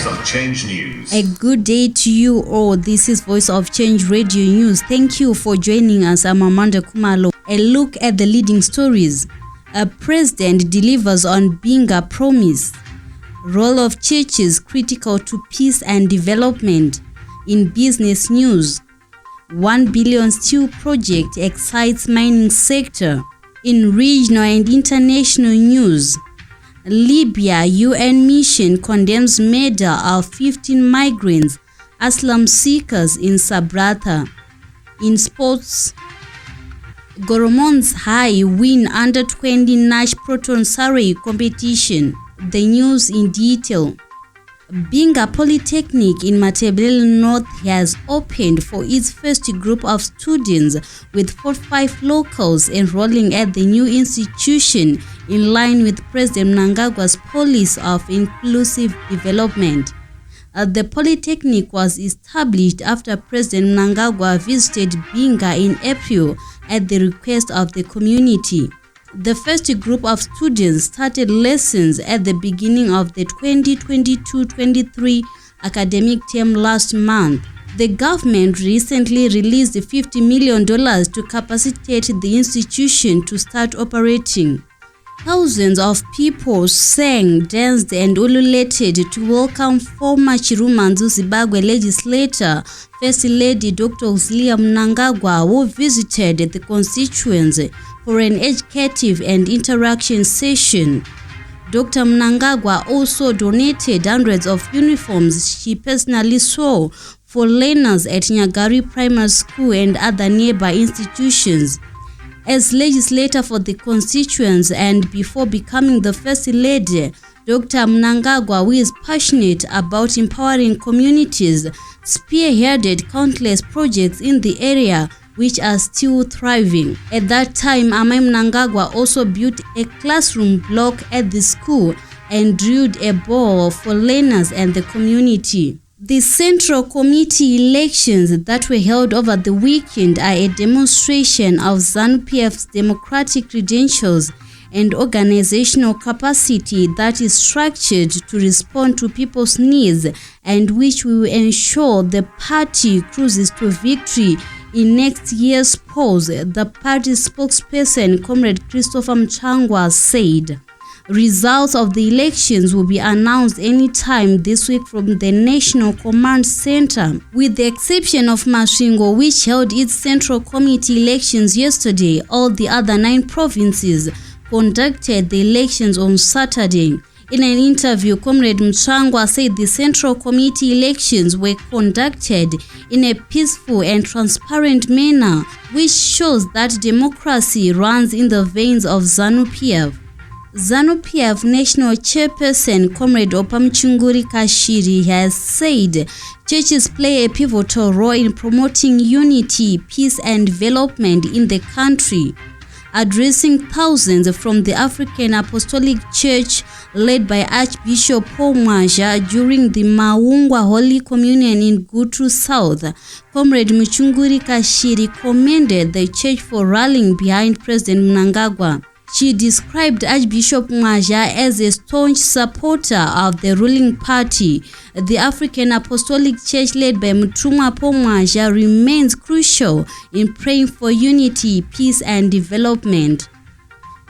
of Change News. A good day to you all. This is Voice of Change Radio News. Thank you for joining us. I'm Amanda Kumalo. A look at the leading stories. A president delivers on Binga promise. Role of churches critical to peace and development. In business news, 1 billion steel project excites mining sector. In regional and international news, Libya UN mission condemns murder of 15 migrants, asylum seekers in Sabratha. In sports, Goromonzi High win under 20 NASH Proton-Surrey competition. The news in detail. Binga Polytechnic in Matabele North has opened for its first group of students, with 45 locals enrolling at the new institution in line with President Mnangagwa's policy of inclusive development. The Polytechnic was established after President Mnangagwa visited Binga in April at the request of the community. The first group of students started lessons at the beginning of the 2022-23 academic term last month. The government recently released $50 million to capacitate the institution to start operating. Thousands of people sang, danced and ululated to welcome former Goromonzi Zimbabwe legislator, First Lady Dr. Mnangagwa, who visited the constituency for an educative and interaction session. Dr. Mnangagwa also donated hundreds of uniforms she personally saw for learners at Nyagari Primary School and other nearby institutions. As legislator for the constituents and before becoming the First Lady, Dr. Mnangagwa, who is passionate about empowering communities, spearheaded countless projects in the area which are still thriving. At that time, Amai Mnangagwa also built a classroom block at the school and drilled a bore for learners and the community. The Central Committee elections that were held over the weekend are a demonstration of ZANU-PF's democratic credentials and organizational capacity that is structured to respond to people's needs and which will ensure the party cruises to victory in next year's polls, the party's spokesperson, Comrade Christopher Mchangwa, said. Results of the elections will be announced anytime this week from the National Command Center. With the exception of Masvingo, which held its Central Committee elections yesterday, all the other 9 provinces conducted the elections on Saturday. In an interview, Comrade Mchangwa said the Central Committee elections were conducted in a peaceful and transparent manner, which shows that democracy runs in the veins of ZANU-PF. ZANU-PF National Chairperson Comrade Opamchunguri Kashiri has said churches play a pivotal role in promoting unity, peace and development in the country. Addressing thousands from the African Apostolic Church led by Archbishop Paul Mwaja during the Maungwa Holy Communion in Gutu South, Comrade Mchunguri Kashiri commended the church for rallying behind President Mnangagwa. She described Archbishop Mwaja as a staunch supporter of the ruling party. The African Apostolic Church led by Mtumwa Paul Mwaja remains crucial in praying for unity, peace and development.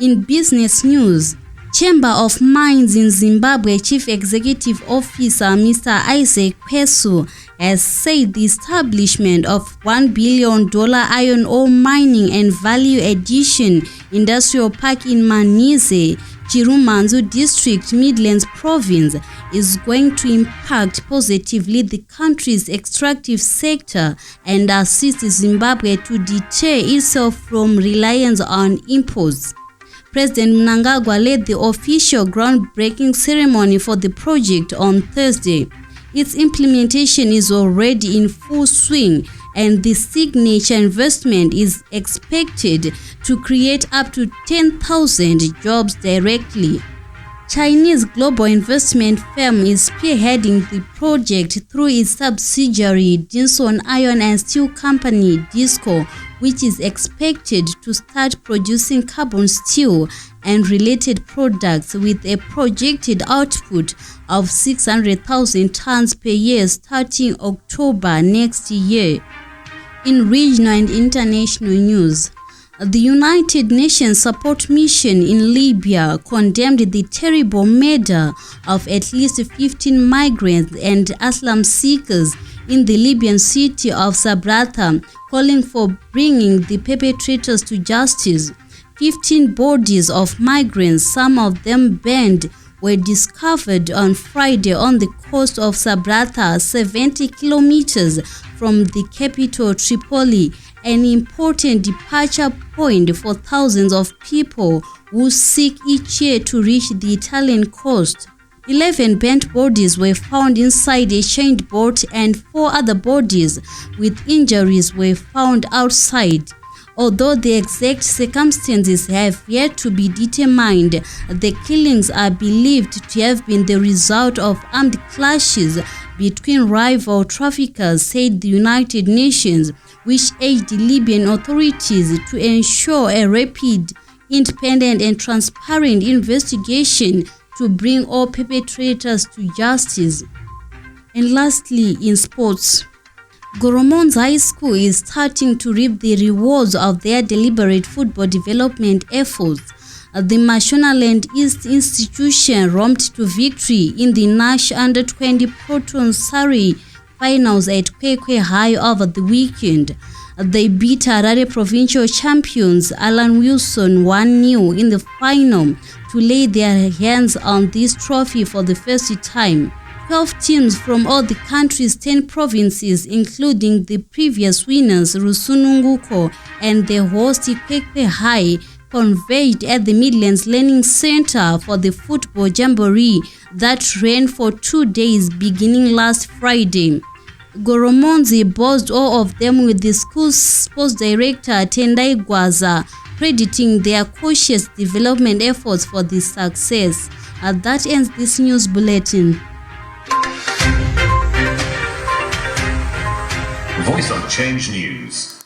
In business news, Chamber of Mines in Zimbabwe Chief Executive Officer Mr. Isaac Kwesu has said the establishment of $1 billion iron ore mining and value addition industrial park in Manize, Goromonzi District, Midlands Province, is going to impact positively the country's extractive sector and assist Zimbabwe to deter itself from reliance on imports. President Mnangagwa led the official groundbreaking ceremony for the project on Thursday. Its implementation is already in full swing, and the signature investment is expected to create up to 10,000 jobs directly. Chinese global investment firm is spearheading the project through its subsidiary Dinson Iron and Steel Company, DISCO, which is expected to start producing carbon steel and related products with a projected output of 600,000 tons per year starting October next year. In regional and international news, the United Nations Support Mission in Libya condemned the terrible murder of at least 15 migrants and asylum seekers in the Libyan city of Sabratha, calling for bringing the perpetrators to justice. 15 bodies of migrants, some of them burned, were discovered on Friday on the coast of Sabratha, 70 kilometers from the capital Tripoli, an important departure point for thousands of people who seek each year to reach the Italian coast. 11 burnt bodies were found inside a chained boat and 4 other bodies with injuries were found outside. Although the exact circumstances have yet to be determined, the killings are believed to have been the result of armed clashes between rival traffickers, said the United Nations, which urged the Libyan authorities to ensure a rapid, independent and transparent investigation to bring all perpetrators to justice. And lastly, in sports, Goromonzi High School is starting to reap the rewards of their deliberate football development efforts. The Mashonaland East institution romped to victory in the NASH under-20 Proton-Surrey finals at Kwekwe High over the weekend. They beat Harare provincial champions Alan Wilson 1-0 in the final to lay their hands on this trophy for the first time. 12 teams from all the country's 10 provinces, including the previous winners Rusununguko and the host Kwekwe High, converged at the Midlands Learning Center for the football jamboree that ran for 2 days beginning last Friday. Goromonzi buzzed all of them, with the school's sports director Tendai Gwaza crediting their cautious development efforts for this success. That ends this news bulletin. Voice of Change News.